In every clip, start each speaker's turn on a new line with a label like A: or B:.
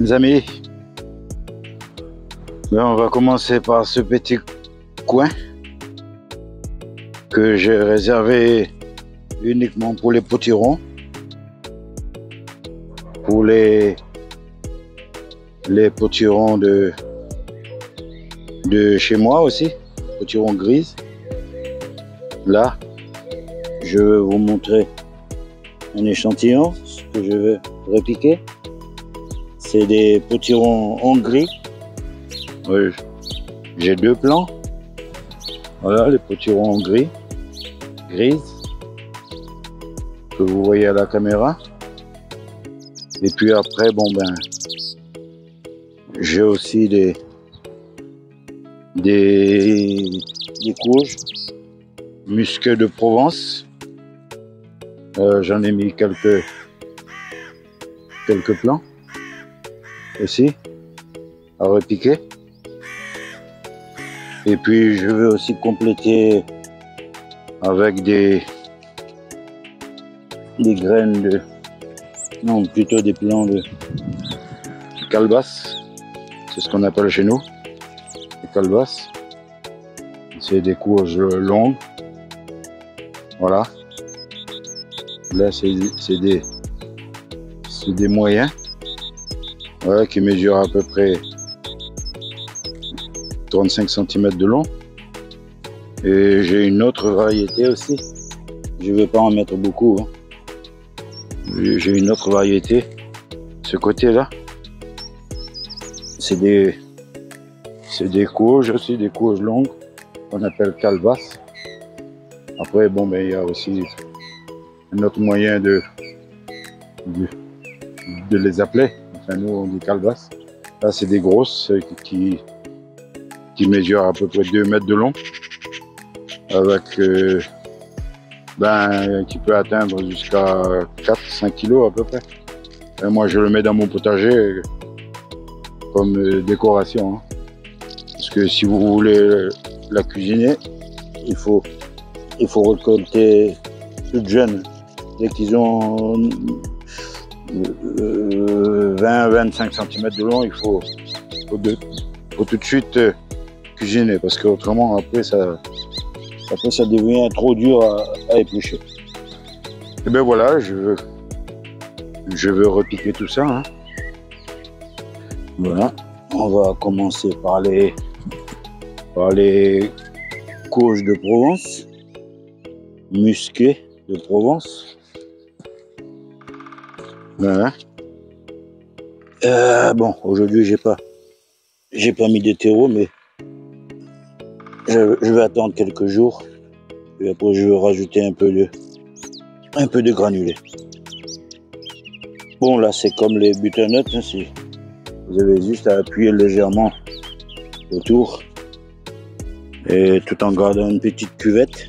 A: Mes amis, on va commencer par ce petit coin que j'ai réservé uniquement pour les potirons, pour les potirons de chez moi aussi, potirons grises. Là, je vais vous montrer un échantillon, ce que je vais répliquer. C'est des potirons en gris. J'ai deux plans. Voilà les potirons en grises que vous voyez à la caméra. Et puis après, j'ai aussi des courges musquées de Provence. J'en ai mis quelques plants aussi à repiquer. Et puis je vais aussi compléter avec des graines plutôt des plants de calebasse. C'est ce qu'on appelle chez nous, les calebasses. C'est des courges longues. Voilà. Là, c'est des moyens. Voilà, qui mesurent à peu près 35 cm de long. Et j'ai une autre variété aussi. Je ne vais pas en mettre beaucoup. Hein. J'ai une autre variété. Ce côté-là, c'est des courges aussi, des courges longues qu'on appelle calebasse. Après, il y a aussi un autre moyen de les appeler. Enfin, nous, on dit calebasse. Là, c'est des grosses qui mesurent à peu près 2 mètres de long, avec qui peut atteindre jusqu'à 4-5 kg à peu près. Et moi, je le mets dans mon potager comme décoration. Hein. Parce que si vous voulez la cuisiner, il faut récolter toute jeune. Dès qu'ils ont 20-25 cm de long, il faut tout de suite cuisiner, parce qu'autrement après ça devient trop dur à éplucher. Et bien voilà, je veux repiquer tout ça. Hein. Voilà, on va commencer par les courges de Provence, musquées de Provence. Voilà. Aujourd'hui j'ai pas mis de terreau, mais je vais attendre quelques jours et après je vais rajouter un peu de granulés. Bon, là c'est comme les butternut, hein, vous avez juste à appuyer légèrement autour et tout en gardant une petite cuvette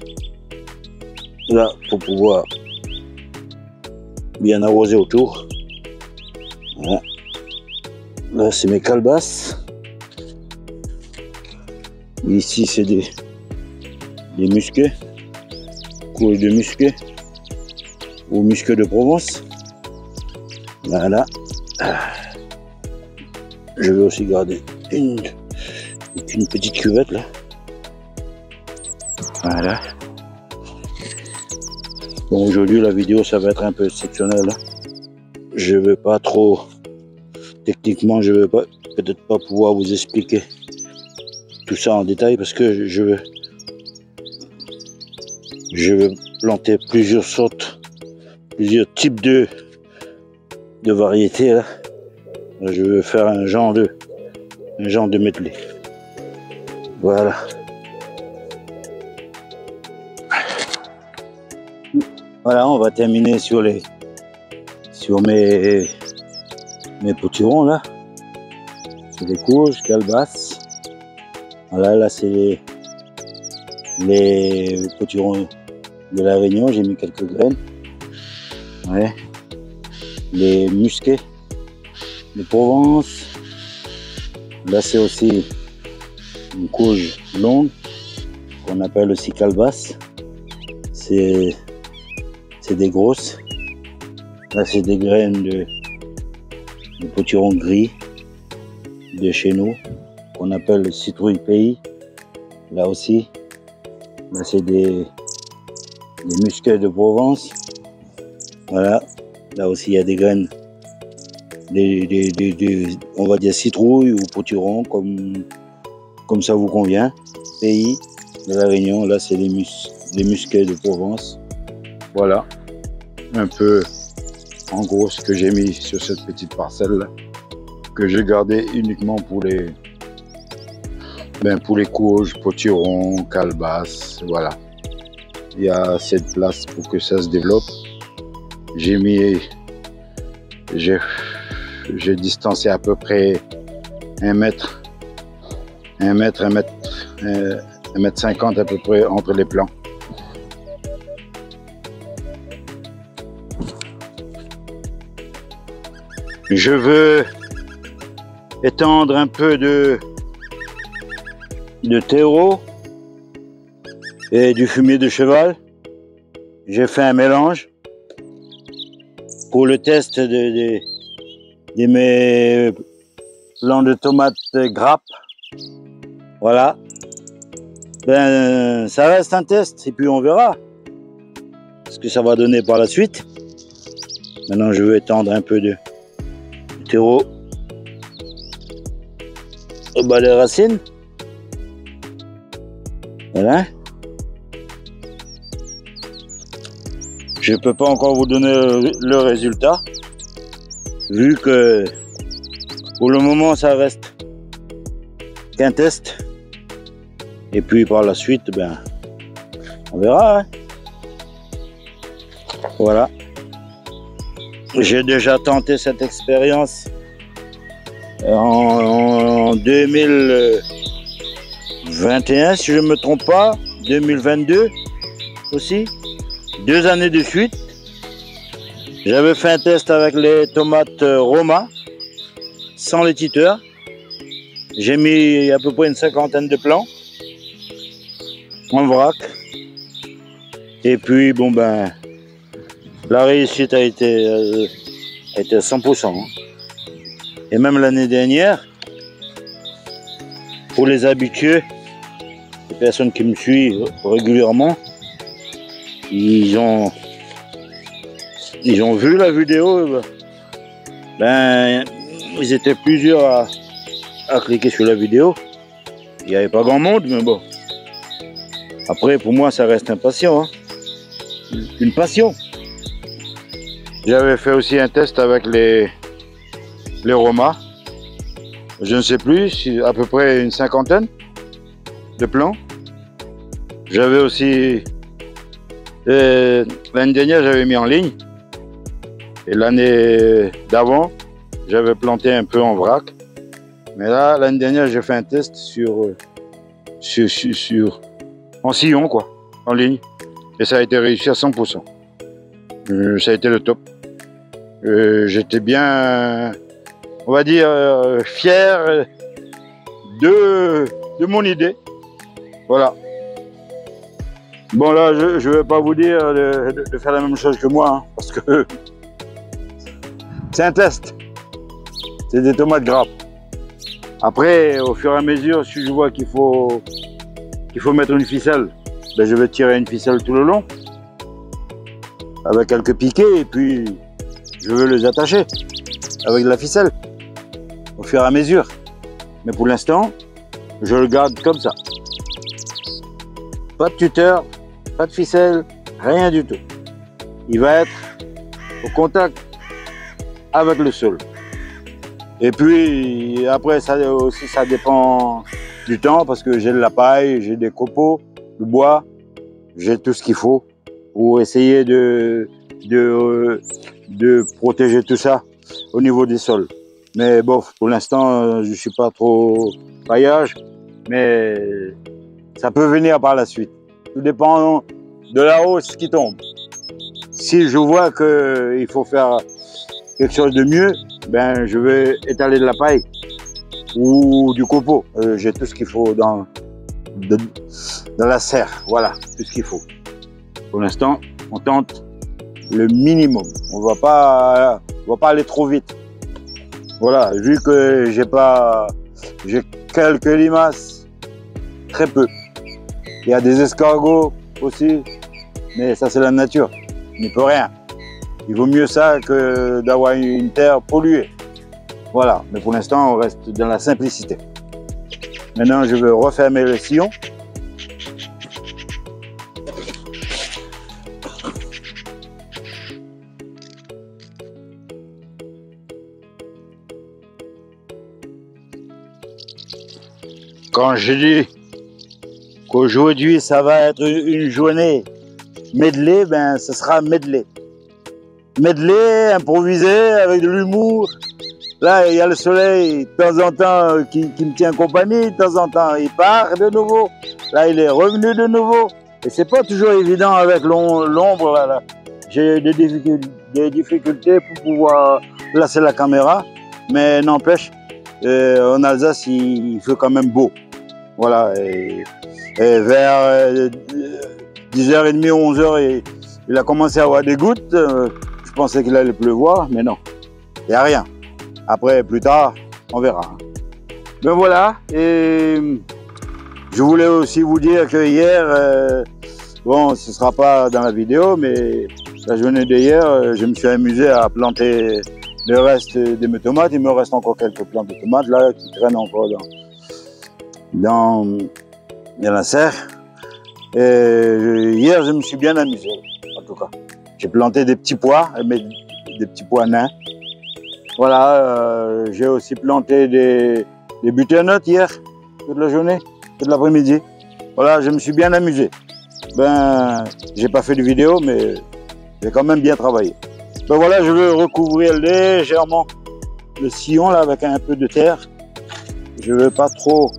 A: là pour pouvoir bien arroser autour. Voilà. Là c'est mes calebasses. Ici c'est des musqués, courges de musqués ou musqués de Provence. Voilà. Je vais aussi garder une petite cuvette là. Voilà. Bon, aujourd'hui la vidéo ça va être un peu exceptionnel. Hein. Je vais pas trop, techniquement je vais peut-être pas pouvoir vous expliquer tout ça en détail, parce que je vais planter plusieurs types de variétés là. Je vais faire un genre de medley. Voilà. Voilà, on va terminer sur mes potirons là. C'est des courges, calebasses. Voilà, là c'est les potirons de la Réunion, j'ai mis quelques graines. Ouais. Les musqués de Provence. Là c'est aussi une courge longue qu'on appelle aussi calebasse. C'est des grosses. Là c'est des graines de potirons gris.
B: de chez nous, qu'on appelle citrouille pays. Là aussi, là c'est des musquets de Provence. Voilà, là aussi il y a des graines, on va dire citrouille ou potiron, comme ça vous convient. Pays de la Réunion, là c'est les musquets de Provence. Voilà, un peu en gros ce que j'ai mis sur cette petite parcelle là, que j'ai gardé uniquement pour les courges, potirons, calebasses, voilà. Il y a assez de place pour que ça se développe. J'ai distancé à peu près 1 mètre 50 à peu près entre les plants. Je veux étendre un peu de terreau et du fumier de cheval. J'ai fait un mélange pour le test de mes plants de tomates grappes. Voilà. Ben, ça reste un test et puis on verra ce que ça va donner par la suite. Maintenant, je veux étendre un peu de terreau au bas des racines. Voilà. Je ne peux pas encore vous donner le résultat, vu que pour le moment ça reste qu'un test. Et puis par la suite, ben, on verra. Hein. Voilà. J'ai déjà tenté cette expérience en 2021, si je ne me trompe pas, 2022 aussi. 2 années de suite. J'avais fait un test avec les tomates Roma, sans les titeurs. J'ai mis à peu près une 50aine de plants en vrac. Et puis, bon ben, la réussite a été à 100%. Hein. Et même l'année dernière, pour les habitués, les personnes qui me suivent régulièrement, ils ont vu la vidéo. Ben, ils étaient plusieurs à cliquer sur la vidéo. Il n'y avait pas grand monde, mais bon. Après, pour moi, ça reste une passion. Hein. Une passion. J'avais fait aussi un test avec les Roma. Je ne sais plus, à peu près une 50aine de plants. J'avais aussi... l'année dernière, j'avais mis en ligne. Et l'année d'avant, j'avais planté un peu en vrac. Mais là, l'année dernière, j'ai fait un test en sillon, quoi, en ligne. Et ça a été réussi à 100%. Ça a été le top. J'étais bien, on va dire, fier de mon idée. Voilà. Bon là, je ne vais pas vous dire de faire la même chose que moi, hein, parce que c'est un test. C'est des tomates grappes. Après, au fur et à mesure, si je vois qu'il faut mettre une ficelle, ben je vais tirer une ficelle tout le long, avec quelques piquets, et puis je veux les attacher avec de la ficelle, au fur et à mesure. Mais pour l'instant, je le garde comme ça. Pas de tuteur, pas de ficelle, rien du tout. Il va être au contact avec le sol. Et puis après, ça aussi, ça dépend du temps, parce que j'ai de la paille, j'ai des copeaux, du bois, j'ai tout ce qu'il faut pour essayer de protéger tout ça au niveau des sols. Mais bon, pour l'instant, je ne suis pas trop paillage, mais ça peut venir par la suite. Tout dépend de la hausse qui tombe. Si je vois qu'il faut faire quelque chose de mieux, ben je vais étaler de la paille ou du copeau. J'ai tout ce qu'il faut dans la serre. Voilà, tout ce qu'il faut. Pour l'instant, on tente le minimum. On va pas aller trop vite. Voilà, vu que j'ai pas j'ai quelques limaces, très peu. Il y a des escargots aussi, mais ça c'est la nature, on n'y peut rien. Il vaut mieux ça que d'avoir une terre polluée. Voilà, mais pour l'instant on reste dans la simplicité. Maintenant je vais refermer le sillon. Quand je dis qu'aujourd'hui ça va être une journée medley, ben ce sera medley. Medley, improvisé, avec de l'humour. Là, il y a le soleil, de temps en temps, qui me tient compagnie, de temps en temps, il part de nouveau. Là, il est revenu de nouveau. Et c'est pas toujours évident avec l'ombre, là. J'ai des difficultés pour pouvoir placer la caméra, mais n'empêche, en Alsace, il fait quand même beau. Voilà, et vers 10h30, 11h, il a commencé à avoir des gouttes. Je pensais qu'il allait pleuvoir, mais non, il n'y a rien. Après, plus tard, on verra. Ben voilà, et je voulais aussi vous dire que hier, bon, ce ne sera pas dans la vidéo, mais la journée d'hier, je me suis amusé à planter le reste de mes tomates. Il me reste encore quelques plants de tomates là qui traînent encore dans la serre. Et hier, je me suis bien amusé, en tout cas. J'ai planté des petits pois, mais des petits pois nains. Voilà, j'ai aussi planté des butternut hier, toute la journée, toute l'après-midi. Voilà, je me suis bien amusé. Ben, j'ai pas fait de vidéo, mais j'ai quand même bien travaillé. Ben voilà, je veux recouvrir légèrement le sillon là avec un peu de terre. Je veux pas trop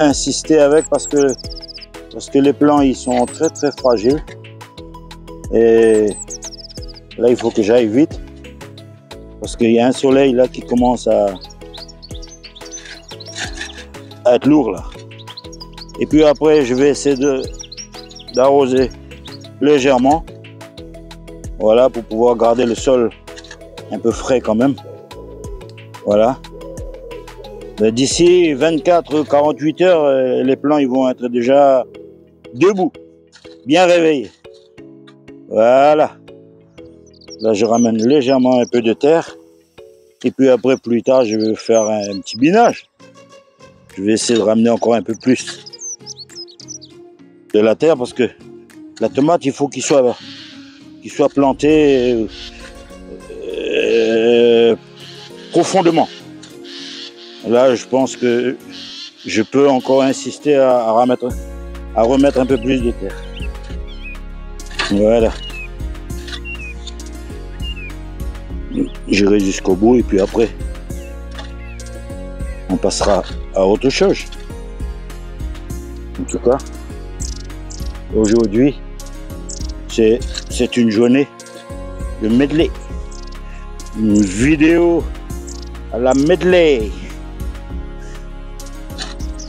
B: insister avec parce que les plants ils sont très très fragiles. Et là, il faut que j'aille vite parce qu'il y a un soleil là qui commence à être lourd là. Et puis après, je vais essayer d'arroser légèrement. Voilà, pour pouvoir garder le sol un peu frais quand même. Voilà. D'ici 24-48 heures, les plants ils vont être déjà debout, bien réveillés. Voilà. Là, je ramène légèrement un peu de terre. Et puis après, plus tard, je vais faire un petit binage. Je vais essayer de ramener encore un peu plus de la terre parce que la tomate, il faut qu'il soit planté profondément. Là, je pense que je peux encore insister à remettre un peu plus de terre. Voilà. J'irai jusqu'au bout et puis après, on passera à autre chose. En tout cas, aujourd'hui, c'est une journée de medley. Une vidéo à la medley.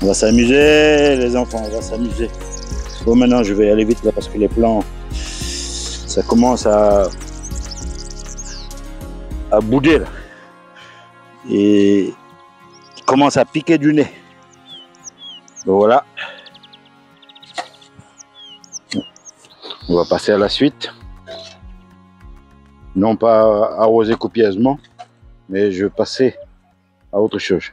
B: On va s'amuser, les enfants, on va s'amuser. Bon, maintenant, je vais aller vite là parce que les plants, ça commence à bouder là. Et il commence à piquer du nez. Donc voilà. On va passer à la suite. Non pas arroser copieusement, mais je vais passer à autre chose.